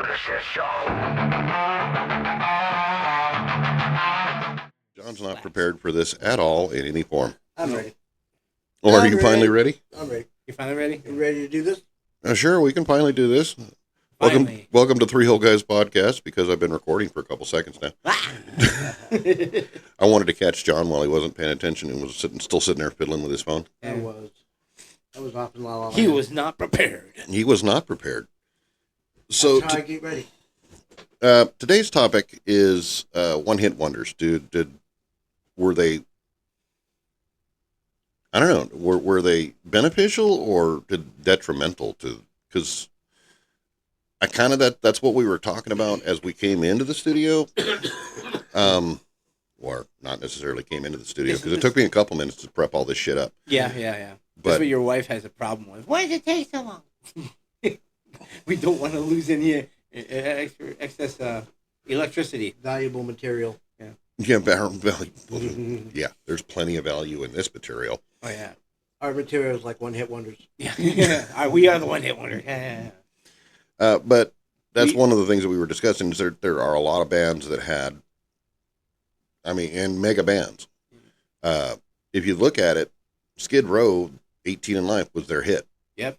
to the shit show. John's not prepared for this at all in any form. I'm ready. Or are you finally ready? I'm ready. You finally ready? You ready to do this? Sure, we can finally do this. Finally. Welcome to Three Hill Guys Podcast, because I've been recording for a couple seconds now. I wanted to catch John while he wasn't paying attention and was still sitting there fiddling with his phone. I was off in La La Land. He was not prepared. He was not prepared. So That's how I get ready. today's topic is one-hit wonders. Were they? I don't know. Were they beneficial or detrimental to? Because I kind of that's what we were talking about as we came into the studio. Or not necessarily came into the studio, because it took me a couple minutes to prep all this shit up. Yeah. But That's what your wife has a problem with. Why does it take so long? We don't want to lose any excess electricity. Valuable material. yeah, value. Yeah, there's plenty of value in this material. Oh, yeah. Our material is like one-hit wonders. Yeah. We are the one-hit wonder. Yeah. But that's one of the things that we were discussing. Is there are a lot of bands that had, and mega bands. If you look at it, Skid Row, 18 in Life was their hit. Yep.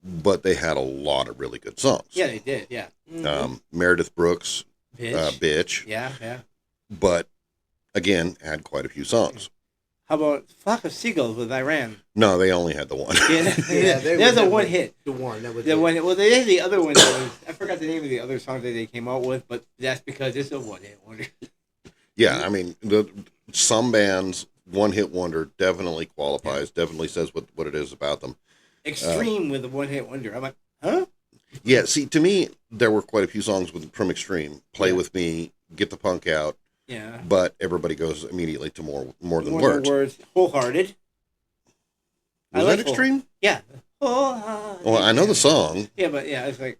But they had a lot of really good songs. Yeah, they did. Yeah. Meredith Brooks, Bitch. Bitch. Yeah. But, again, had quite a few songs. How about Flock of Seagulls with Iran? No, they only had the one. There's a one hit. The one. That was The one. Well, they had the other one. I forgot the name of the other song that they came out with, but that's because it's a one-hit wonder. Yeah, some bands, one-hit wonder definitely qualifies, definitely says what it is about them. Extreme with a one-hit wonder. I'm like, huh? Yeah, see, to me, there were quite a few songs from Extreme. Play With Me, Get the Punk Out. Yeah. But everybody goes immediately to more than More words. than words. Wholehearted. Was that Extreme? Yeah. Wholehearted. Well, I know the song. Yeah, but yeah, it's like.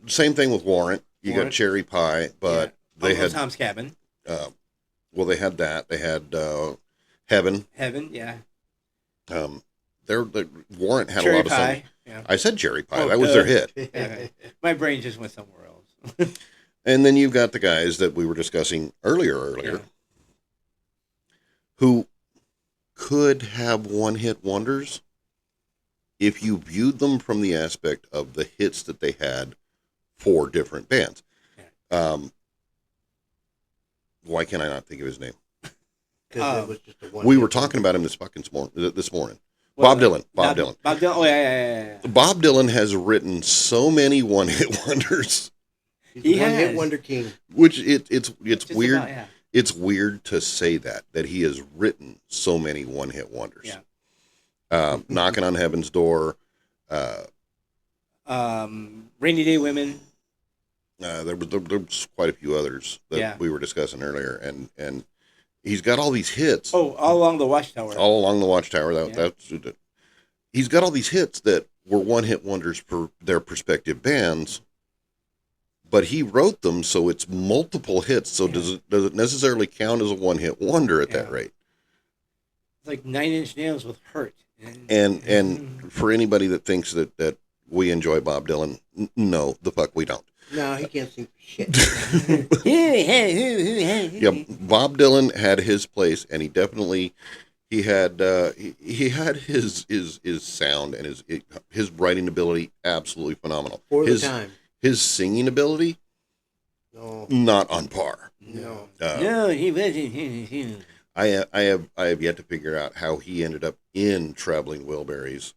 Same thing with Warrant. You Warrant. got Cherry Pie, but they Uncle had Tom's Cabin. they had that. They had Heaven. Heaven, yeah. Warrant had Cherry a lot of Pie. songs. Yeah. I said Cherry Pie. Oh, that was their hit. Yeah. My brain just went somewhere else. And then you've got the guys that we were discussing earlier, Yeah. who could have one-hit wonders if you viewed them from the aspect of the hits that they had for different bands. Yeah. Why can I not think of his name? Because it was just a one. We were talking about him this morning. Bob Dylan. Bob Dylan. Oh, yeah. Bob Dylan has written so many one-hit wonders. He's He the one-hit has. wonder king. Which it's Just weird. about, yeah. It's weird to say that he has written so many one-hit wonders. Yeah. Knocking on Heaven's Door. Rainy Day Women. There was quite a few others that we were discussing earlier, and he's got all these hits. Oh, All Along the Watchtower. All Along the Watchtower. He's got all these hits that were one-hit wonders for their prospective bands. But he wrote them, so it's multiple hits. So does it necessarily count as a one-hit wonder at that rate? It's like 9 Inch Nails with Hurt. And for anybody that thinks that we enjoy Bob Dylan, no, the fuck we don't. No, he can't sing for shit. Yeah, Bob Dylan had his place, and he definitely had his sound and his writing ability absolutely phenomenal. For the time. His singing ability, No. not on par. No. No, he wasn't. I have yet to figure out how he ended up in Traveling Wilburys,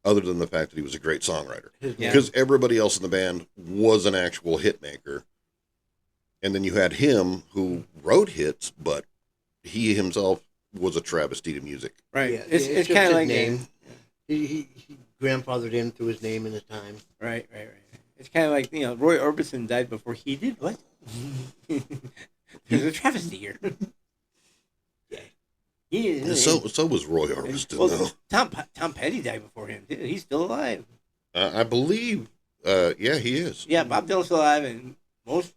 other than the fact that he was a great songwriter. Yeah. Because everybody else in the band was an actual hit maker, and then you had him who wrote hits, but he himself was a travesty to music. Right. Yeah, it's just kind of his like name. He grandfathered in through his name and his time. Right. It's kind of like, Roy Orbison died before he did. What? There's a travesty here. Yeah. So was Roy Orbison. Well, Tom Petty died before him. Too. He's still alive. I believe. Yeah, he is. Yeah, Bob Dylan's still alive, and most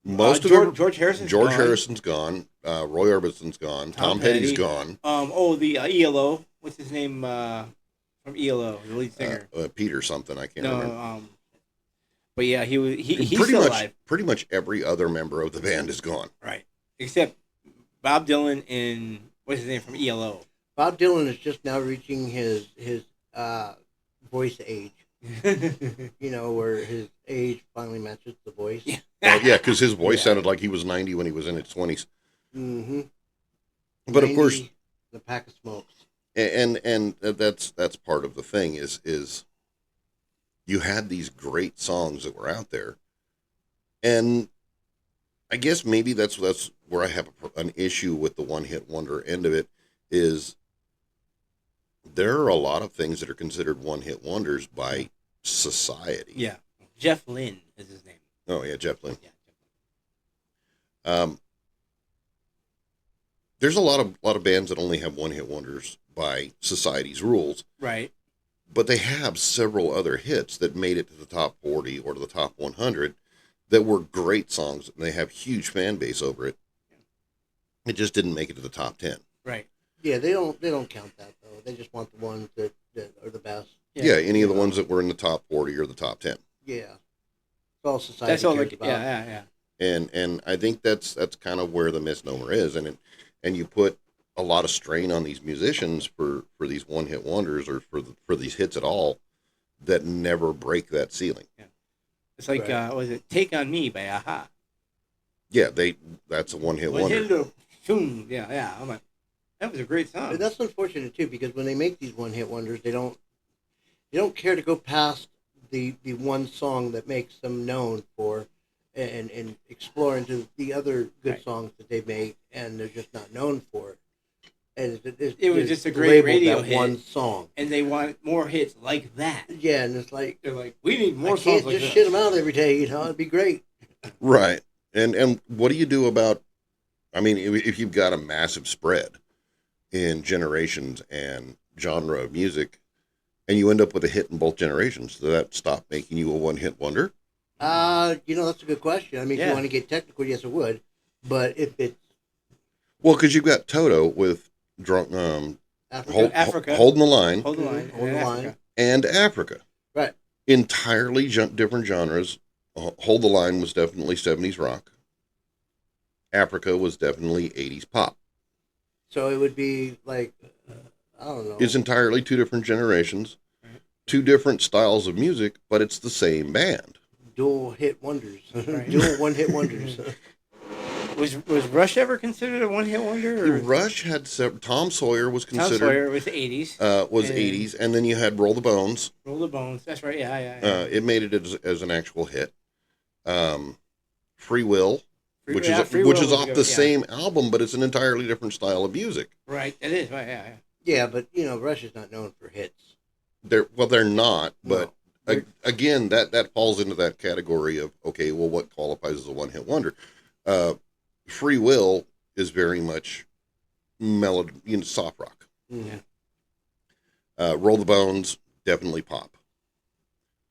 George Harrison's George gone. Harrison's gone. Roy Orbison's gone. Tom Petty's gone. The ELO. What's his name from ELO? The lead singer. Peter something. I can't remember. But yeah, he's pretty still much alive. pretty much every other member of the band is gone. Right. Except Bob Dylan and what's his name from ELO. Bob Dylan is just now reaching his voice age. You know, where his age finally matches the voice. Yeah. Well, yeah, because his voice Yeah. sounded like he was 90 when he was in his 20s. Mm-hmm. But of course, the pack of smokes. and that's part of the thing is you had these great songs that were out there, and I guess maybe that's where I have an issue with the one hit wonder end of it is there are a lot of things that are considered one hit wonders by society. Yeah. Jeff Lynne is his name. Oh yeah, Jeff Lynne. Yeah. There's a lot of bands that only have one hit wonders by society's rules. Right. But they have several other hits that made it to the top 40 or to the top 100 that were great songs, and they have huge fan base over it. It just didn't make it to the top 10. Right. Yeah, they don't count that though. They just want the ones that are the best. Yeah, any of the ones that were in the top 40 or the top 10. Yeah, it's all society That's all. cares Like, about. yeah. And I think that's kind of where the misnomer is, and you put a lot of strain on these musicians for these one hit wonders or for these hits at all that never break that ceiling. Yeah. It's like Right. was it "Take on Me" by Aha? Yeah, that's a one hit wonder. Yeah. I'm like, that was a great song. But that's unfortunate too, because when they make these one-hit wonders, they don't care to go past the one song that makes them known for, and explore into the other good Right. songs that they make, and they're just not known for it. And It was just a great labeled radio that hit. one song. And they want more hits like that. Yeah, and it's like They're like, we need more I songs can't like just this. shit them out every day. You know, it'd be great. Right. And what do you do about, I mean, if you've got a massive spread in generations and genre of music, and you end up with a hit in both generations, does that stop making you a one-hit wonder? You know, that's a good question. I mean, if Yeah. you want to get technical, yes, it would. But if it's Well, because you've got Toto with Africa, Africa. Holding the Line Hold the line. Hold the and Line. Africa. and Africa. right? Entirely different genres. Hold the Line was definitely 70s rock. Africa was definitely 80s pop. So it would be like, I don't know. It's entirely two different generations, two different styles of music, but it's the same band. Dual hit wonders. Right. Dual one hit wonders. Was Rush ever considered a one-hit wonder? Or Rush had Tom Sawyer was Tom considered Sawyer was the 80s. was And- 80s, and then you had Roll the Bones. Roll the Bones. That's right. Yeah. It made it as an actual hit. Free Will, which Free is Will was off good, the yeah. same album, but it's an entirely different style of music. Right. It is. Right. Yeah. Yeah, but you know, Rush is not known for hits. They're not, but No. again, that falls into that category of okay, well, what qualifies as a one-hit wonder? Free Will is very much melody, soft rock. Mhm. Roll the Bones, definitely pop.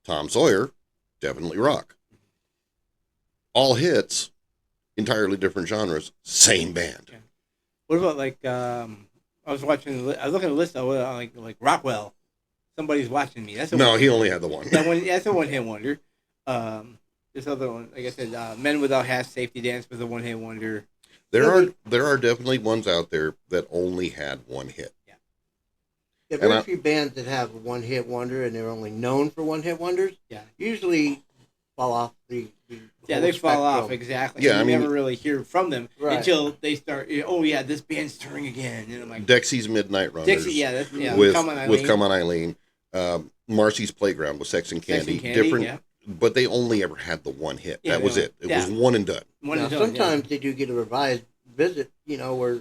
Tom Sawyer, definitely rock. All hits, entirely different genres, same band. What about like I was watching. I was looking at the list of like Rockwell. Somebody's watching me. That's a No, one, he only had the one. that one. That's a one-hit wonder. This other one, like I said, Men Without Hats, Safety Dance was a one-hit wonder. There are definitely ones out there that only had one hit. There are And very few bands that have one hit wonder and they're only known for one hit wonders. Yeah. Usually fall off the Yeah, whole they fall off spectrum. exactly. Yeah, You I mean- never really hear from them Right. until they start. Oh yeah, this band's touring again, and I'm like, Dexy's Midnight Runners. Dixie. Yeah, that's with Come On, Eileen. with Come On Eileen. Marcy's Playground with Sex and Sex Candy. and Candy, Different, yeah. but they only ever had the one hit. Yeah, that was it. It yeah. was one and done. One Now, and done, sometimes they do get a revised visit, you know, where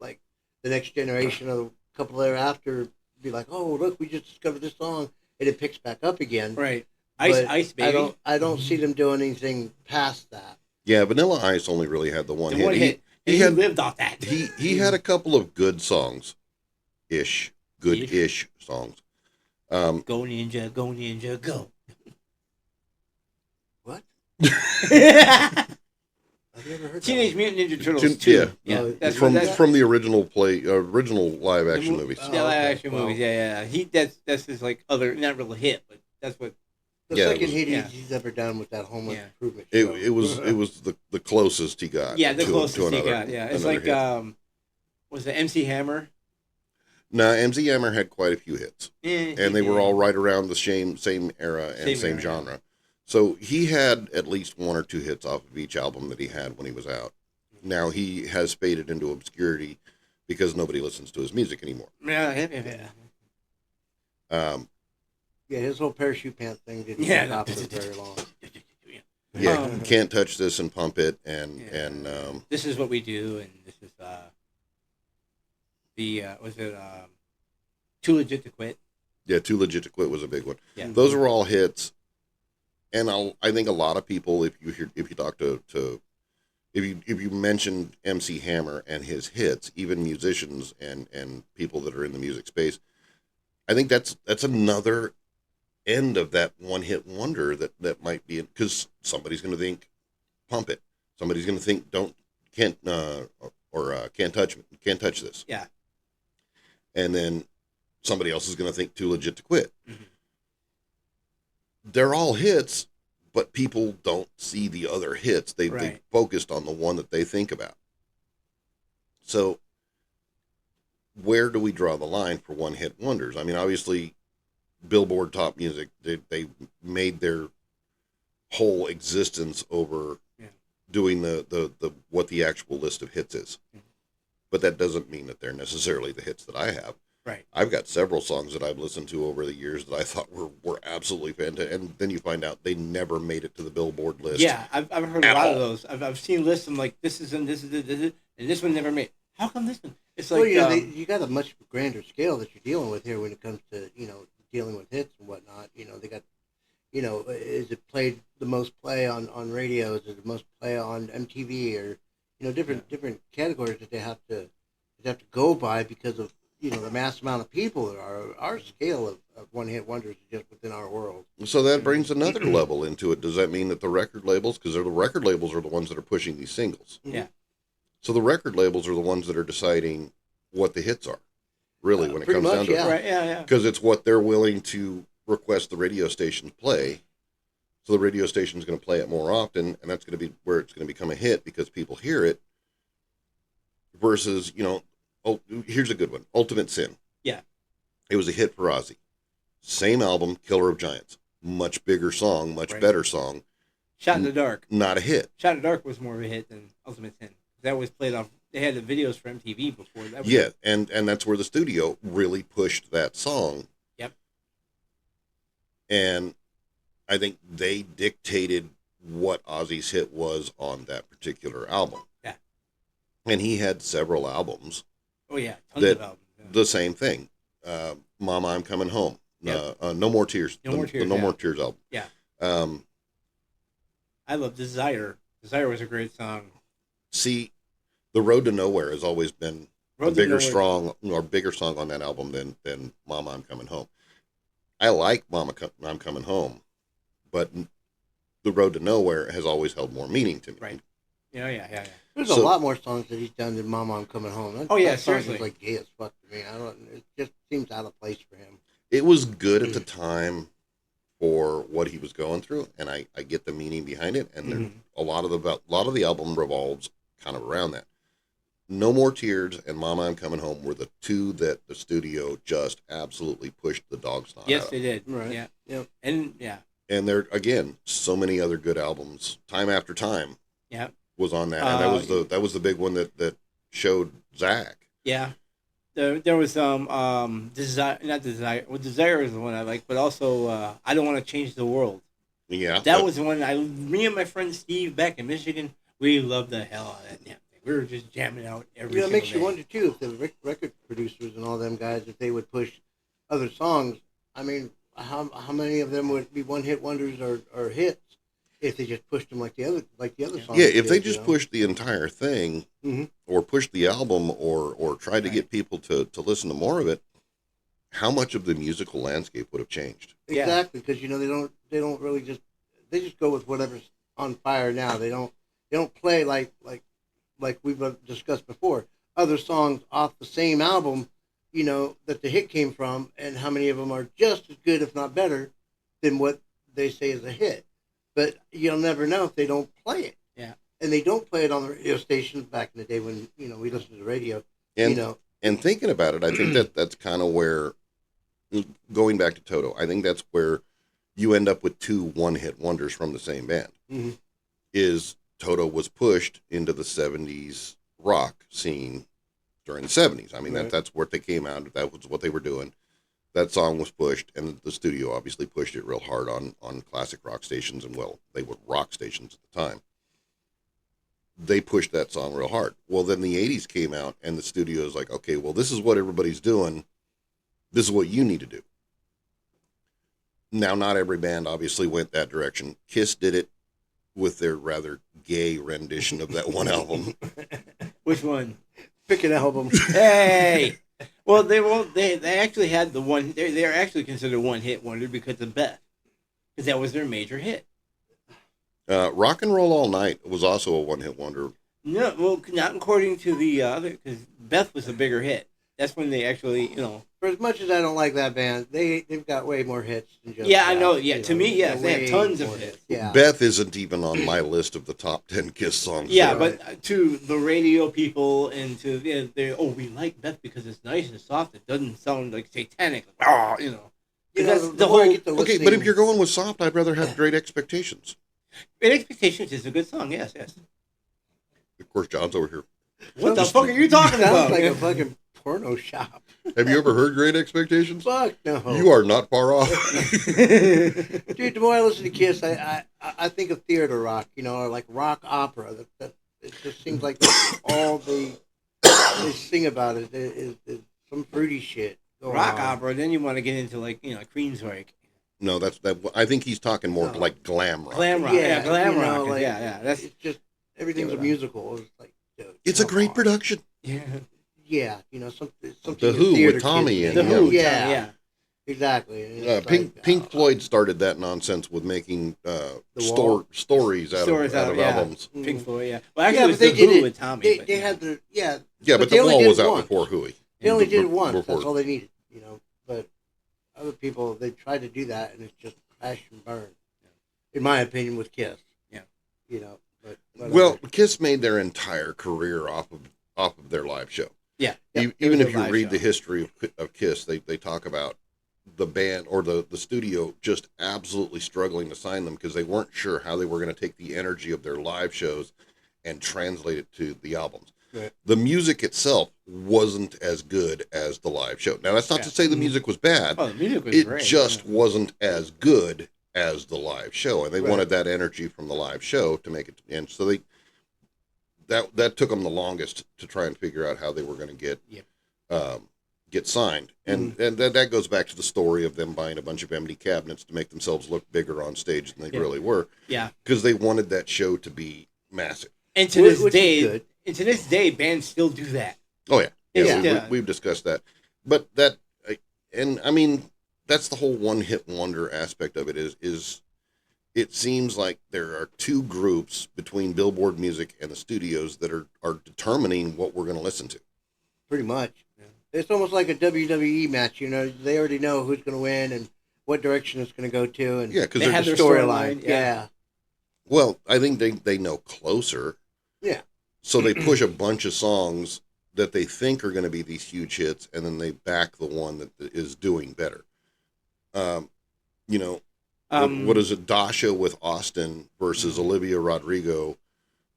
like the next generation or a couple thereafter be like, oh look, we just discovered this song, and it picks back up again. yeah. Right. But Ice Baby. I don't see them doing anything past that. Yeah, Vanilla Ice only really had the one The hit. one hit. He And he had lived off that. he had a couple of good songs, good-ish songs. Go Ninja, go Ninja, go. What? Teenage I've never heard Mutant Ninja Turtles Tin- 2. yeah. Yeah. Oh, That's from that's, from the original live action movies. Oh, yeah, live okay. action Well, movies. Yeah. That's his like other not really hit, but that's what The Yeah, it second was- hit Yeah. he's ever done with that Home Yeah. Improvement It, show. it was the closest he got. Yeah, the to, closest to he another, got. Yeah, it's another like hit. was it MC Hammer? No, MC Hammer had quite a few hits, and they were all right around the same era and same era, genre. yeah. So he had at least one or two hits off of each album that he had when he was out. Now he has faded into obscurity because nobody listens to his music anymore. Yeah. Um, Yeah, his whole parachute pants thing didn't Yeah, stop for very long. yeah, Can't Touch This and Pump It, and Yeah. and This is what we do, and this is was it Too Legit to Quit? yeah, Too Legit to Quit was a big one. Yeah. Those were all hits, and I think a lot of people, if you talk to if you mentioned MC Hammer and his hits, even musicians and people that are in the music space, I think that's another end of that one hit wonder that might be, because somebody's going to think Pump It, somebody's going to think can't touch this, Yeah. and then somebody else is going to think Too Legit to Quit. Mm-hmm. They're all hits, but people don't see the other hits. They focused on the one that they think about. So where do we draw the line for one hit wonders? I mean, obviously Billboard Top Music, they made their whole existence over doing the what the actual list of hits is. Mm-hmm. But that doesn't mean that they're necessarily the hits that I have. Right. I've got several songs that I've listened to over the years that I thought were absolutely fantastic, and then you find out they never made it to the Billboard list. Yeah, I've heard a lot of those. I've seen lists. I'm like, this is and this one never made. How come this one? It's like, you got a much grander scale that you're dealing with here when it comes to dealing with hits and whatnot. They got, is it played the most play on radio? Is it the most play on MTV or different categories that they have to go by because of the mass amount of people that are. Our scale of one hit wonders is just within our world. So that brings another level into it. Does that mean that the record labels, because the record labels are the ones that are pushing these singles? Yeah. So the record labels are the ones that are deciding what the hits are, really, when it comes down to it. Right, yeah. Because it's what they're willing to request the radio station play. So the radio station is going to play it more often, and that's going to be where it's going to become a hit because people hear it. Versus, here's a good one, Ultimate Sin. Yeah. It was a hit for Ozzy. Same album, Killer of Giants. Much bigger song, much better song. Shot in the Dark. Not a hit. Shot in the Dark was more of a hit than Ultimate Sin. That was played off. They had the videos for MTV before that. Yeah, and that's where the studio really pushed that song. Yep. And I think they dictated what Ozzy's hit was on that particular album. Yeah. And he had several albums. Oh yeah, tons of albums. Yeah. The same thing. Mama, I'm Coming Home. Yep. No More Tears. No More Tears. The No More Tears album. Yeah. I love Desire. Desire was a great song. See, The Road to Nowhere has always been a bigger song on that album than Mama, I'm Coming Home. I like I'm Coming Home, but The Road to Nowhere has always held more meaning to me. Right. Yeah. There's a lot more songs that he's done than Mama, I'm Coming Home. That song seriously. is like gay as fuck to me. It just seems out of place for him. It was good at the time for what he was going through, and I get the meaning behind it. And there's a lot of the album revolves kind of around that. No More Tears and Mama, I'm Coming Home were the two that the studio just absolutely pushed the dog snot Yes, out they did. Right. Yeah. Yep. And yeah. And there again, so many other good albums, time after time. Yeah. Was on that, and that was the big one that showed Zach. Yeah, there was Desire, not Desire. Well, Desire is the one I like, but also I Don't Want to Change the World. Yeah, that was the one. Me and my friend Steve back in Michigan, we loved the hell out of that damn thing. We were just jamming out every. It makes day. you wonder too if the record producers and all them guys, if they would push other songs. I mean, how many of them would be one hit wonders or hits? If they just pushed them like the other songs. Yeah, if they just pushed the entire thing, or pushed the album, or tried to get people to listen to more of it, how much of the musical landscape would have changed? Exactly, because they don't really they just go with whatever's on fire now. They don't play like we've discussed before other songs off the same album, that the hit came from, and how many of them are just as good, if not better, than what they say is a hit, but you'll never know if they don't play it. Yeah. And they don't play it on the radio stations back in the day when we listened to the radio. And and thinking about it, I think that's kind of where, going back to Toto, I think that's where you end up with two one-hit wonders from the same band. Mm-hmm. Is Toto was pushed into the 70s rock scene during the 70s. I mean, Right. that's where they came out. That was what they were doing. That song was pushed, and the studio obviously pushed it real hard on classic rock stations, and, well, they were rock stations at the time. They pushed that song real hard. Well, then the 80s came out, and the studio was like, okay, well, this is what everybody's doing. This is what you need to do. Now, not every band obviously went that direction. Kiss did it with their rather gay rendition of that one album. Which one? Pick an album. Hey. Well, they actually had the one. They're actually considered one hit wonder because of Beth, because that was their major hit. Rock and Roll All Night was also a one-hit wonder. No, well, not according to the other, because Beth was a bigger hit. That's when they actually, For as much as I don't like that band, they've got way more hits than just Yeah, I that, know. Yeah, to me, yes, they have way tons of more hits. Yeah. Beth isn't even on my list of the top 10 Kiss songs. Yeah, So- but to the radio people and to we like Beth because it's nice and soft. It doesn't sound like satanic. That's the more I whole. get to Okay, listening- but if you're going with soft, I'd rather have Great Expectations. Great Expectations is a good song. Yes. Of course, John's over here. What the fuck are you talking Sounds about? like a fucking porno shop. Have you ever heard Great Expectations? Fuck no. You are not far off. Dude, the more I listen to Kiss, I think of theater rock, or like rock opera. That it just seems like that's all they sing about is some fruity shit. going Rock on. opera. Then you want to get into Queensryche, No, that's that. I think he's talking more No. like glam rock. glam rock. Yeah, glam rock. Yeah. That's It's just everything's a musical. It's like, dude, It's a come great on. production. yeah. Yeah, something. The in Who with theater Tommy kids and do. The Who. Yeah, exactly. And it's Pink like, Floyd started that nonsense with making Wall? stories out Stories of yeah. albums. Pink Floyd. Yeah. Well, actually, Yeah, it was but they the did Who it- with Tommy. They had the Yeah, But but they the only Wall did was it out once. before Hooey. They only did it Before- once. before- That's all they needed, But other people, they tried to do that, and it's just crash and burn. In my opinion, with Kiss. Yeah. But whatever. Well, Kiss made their entire career off of their live show. Yeah. Even It was if a you live read show. the history of Kiss, they talk about the band or the studio just absolutely struggling to sign them because they weren't sure how they were going to take the energy of their live shows and translate it to the albums. Right. The music itself wasn't as good as the live show. Now, that's not to say the music was bad. Oh, the music was It great. just wasn't as good as the live show, and they Right. wanted that energy from the live show to make it. And so that took them the longest to try and figure out how they were going to get signed. And and that goes back to the story of them buying a bunch of empty cabinets to make themselves look bigger on stage than they really were, Yeah. because they wanted that show to be massive. And to Which this is day, good. bands still do that. Oh yeah, Yeah. we've discussed that, but that, and I mean, that's the whole one-hit wonder aspect of it. Is it seems like there are two groups between Billboard Music and the studios that are determining what we're going to listen to. Pretty much. It's almost like a WWE match. They already know who's going to win and what direction it's going to go to. And Yeah, because They they're had just, their storyline. storyline, Yeah. well, I think they know closer, Yeah. so they push a bunch of songs that they think are going to be these huge hits, and then they back the one that is doing better. What is it? Dasha with Austin versus Olivia Rodrigo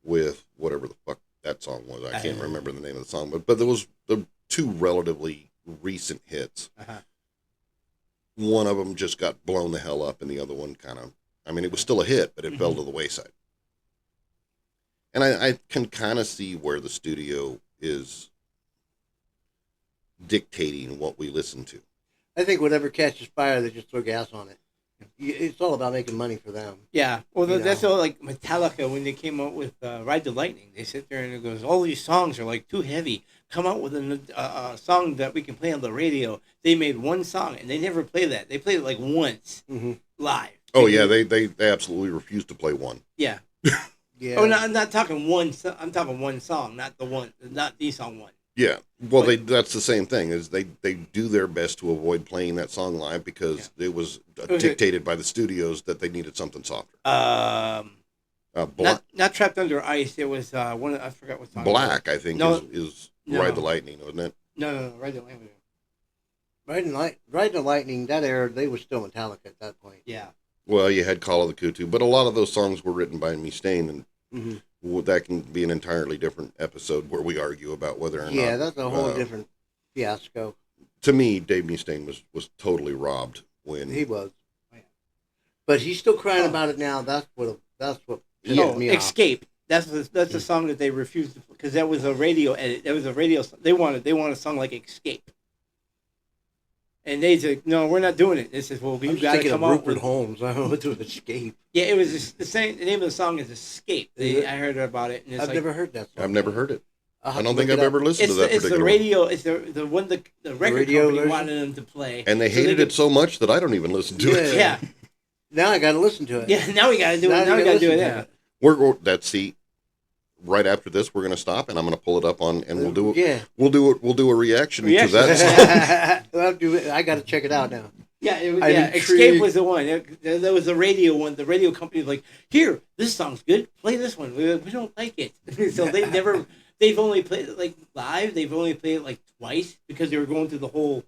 with whatever the fuck that song was. I can't remember the name of the song, but there was the two relatively recent hits. Uh-huh. One of them just got blown the hell up, and the other one kind of, I mean, it was still a hit, but it fell to the wayside. And I can kind of see where the studio is dictating what we listen to. I think whatever catches fire, they just throw gas on it. It's all about making money for them. Yeah. Well, You that's know. all like Metallica when they came out with Ride the Lightning. They sit there and it goes, all these songs are like too heavy. Come out with a song that we can play on the radio. They made one song and they never play that. They played it like once live. Oh yeah, they absolutely refuse to play one. Yeah. Yeah. Oh, no, I'm not talking one. I'm talking one song, not the song one. Yeah. Well, that's the same thing. Is they do their best to avoid playing that song live because it was dictated by the studios that they needed something softer. Not Trapped Under Ice. It was one. I forgot what song. Black, I think, No, is no. Ride the Lightning, wasn't it? No, Ride the Lightning. Ride the Lightning, that era, they were still Metallica at that point. Yeah. Well, you had Call of the Cuckoo, but a lot of those songs were written by Mustaine, and that can be an entirely different episode where we argue about whether or not. Yeah, that's a whole different fiasco. To me, Dave Mustaine was totally robbed when he was. But he's still crying about it now. That's what pissed me off. Escape. That's the song that they refused to, because that was a radio edit. That was a radio. They wanted a song like Escape. And they said, "No, we're not doing it." They said, "Well, you got to come up Rupert with Holmes. I don't know to Escape." Yeah, it was the same. The name of the song is Escape. I heard about it. And I've never heard that song. I've never heard it. I don't think I've ever listened to that It's particular the radio. It's the one the record radio company version? wanted them to play, and they hated it so much that I don't even listen to it. Yeah. Now I got to listen to it. Yeah. Now we got to do it. Now we got to do it. Yeah. That's right after this, we're going to stop, and I'm going to pull it up on, and we'll do it. Yeah. We'll do a reaction to that song. I got to check it out now. Yeah, Escape was the one. There was the radio one. The radio company was like, "Here, this song's good. Play this one." We don't like it, so they've only played it like live. They've only played it like twice because they were going through the whole.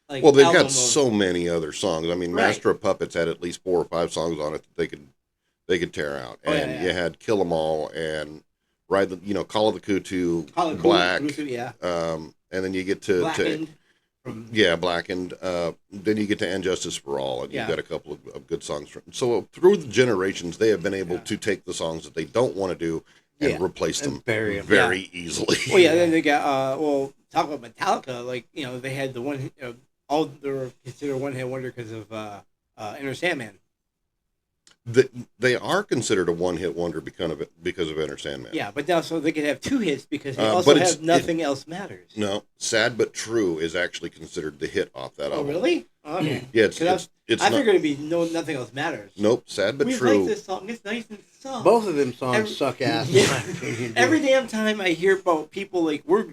Like, well, they've got so many other songs. I mean, Right. Master of Puppets had at least 4 or 5 songs on it that they could tear out, and you had Kill 'Em All and Call of the Cuckoo, Black, and then you get to Blackened. Blackened. Then you get to And Justice for All, and you've got a couple of good songs. So through the generations, they have been able to take the songs that they don't want to do and replace them very easily. Well, yeah. Then they got talk about Metallica. Like they had the one. All they were considered one hit wonder because of Enter Sandman. They are considered a one-hit wonder because of Enter Sandman. Yeah, but now so they could have 2 hits because they also have Nothing Else Matters. No, Sad But True is actually considered the hit off that album. Oh, really? Okay. Yeah, I figured it'd be Nothing Else Matters. Nope, Sad But True. We like this song. It's nice and soft. Both of them songs suck ass. In my opinion. Every damn time I hear about people like we're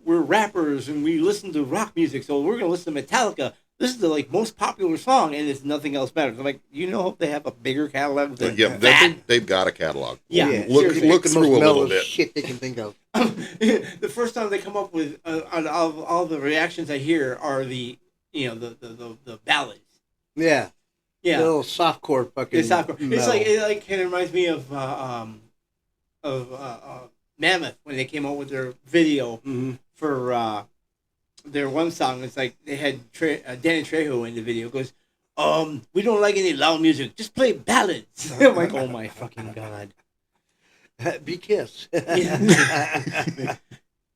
rappers and we listen to rock music, so we're gonna listen to Metallica. This is the most popular song, and it's Nothing Else Matters. I'm like, they have a bigger catalog than that? They've got a catalog. Yeah, look through a little bit. Shit they can think of. The first time they come up with on all the reactions I hear are the ballads. Yeah. Yeah. The little softcore fucking. It's like it kind of reminds me of Mammoth when they came out with their video for their one song. It's like they had Danny Trejo in the video. It goes, we don't like any loud music. Just play ballads. I'm like, oh my fucking god. Be Kiss.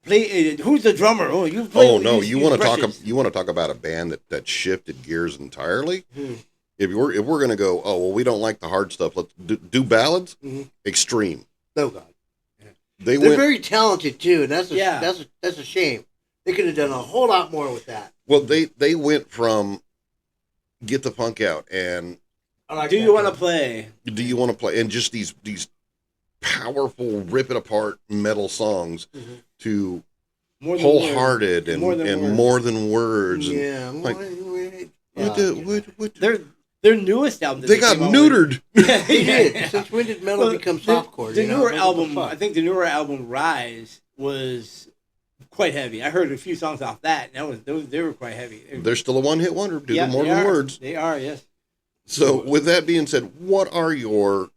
Play. Who's the drummer? Oh, you play. Oh no, you want to talk about a band that shifted gears entirely. If we're gonna go, we don't like the hard stuff. Let's do ballads. Extreme. Oh God. They're very talented too, and that's a shame. They could have done a whole lot more with that. Well, they went from Get the Funk Out and Do You Want to Play? Do You Want to Play? And just these powerful, rip it apart metal songs to Wholehearted and More Than Words. Yeah, their newest album. They got neutered. They did. Since when did metal become softcore? The newer album, I think the newer album, Rise, was quite heavy. I heard a few songs off that, and they were quite heavy. They're still a one-hit wonder due to More Than Words. They are, yes. So, with that being said, what are your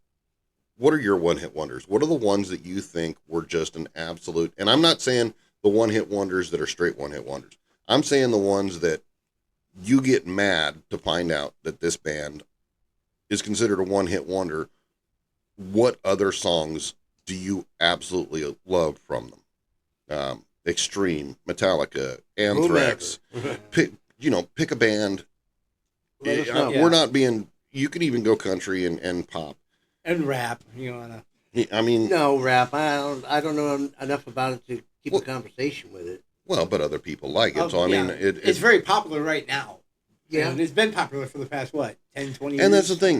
one-hit wonders? What are the ones that you think were just an absolute? And I'm not saying the one-hit wonders that are straight one-hit wonders. I'm saying the ones that you get mad to find out that this band is considered a one-hit wonder. What other songs do you absolutely love from them? Extreme, Metallica, Anthrax. Pick a band. We're not being. You could even go country and pop and rap. I mean, no rap. I don't know enough about it to keep a conversation with it. Well, but other people like it. So I mean, it's very popular right now. Yeah, and it's been popular for the past 10, 20 years. And that's the thing.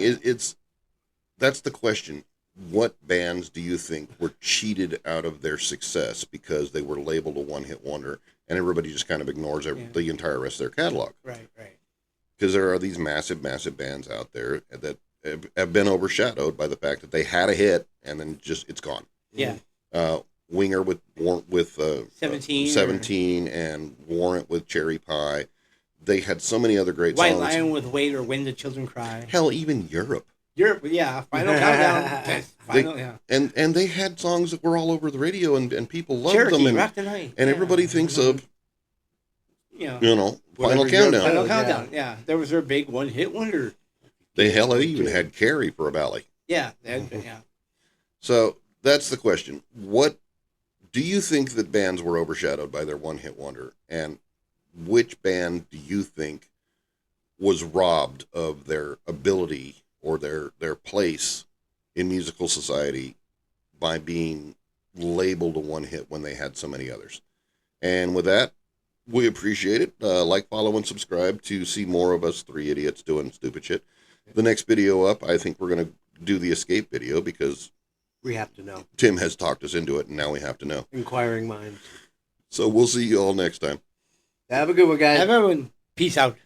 That's the question. what bands do you think were cheated out of their success because they were labeled a one-hit wonder, and everybody just kind of ignores the entire rest of their catalog? Right, right. Because there are these massive, massive bands out there that have been overshadowed by the fact that they had a hit and then just it's gone. Yeah. Winger with 17 and Warrant with Cherry Pie. They had so many other great White songs. Lion with Wait or When the Children Cry. Hell, even Europe. Europe, yeah. Final Countdown. Yeah. And they had songs that were all over the radio and people loved Cherokee, them. And, Rock the Night. and everybody thinks of, Yeah. Final Countdown. Final Countdown, yeah. There was their big one-hit wonder. They even had Carrie for a ballad. Yeah. Yeah. So that's the question. What do you think that bands were overshadowed by their one-hit wonder? And which band do you think was robbed of their ability or their place in musical society by being labeled a one-hit when they had so many others? And with that, we appreciate it. Like, follow, and subscribe to see more of us three idiots doing stupid shit. The next video up, I think we're going to do the escape video because We have to know. Tim has talked us into it, and now we have to know. Inquiring minds. So we'll see you all next time. Have a good one, guys. Everyone, peace out.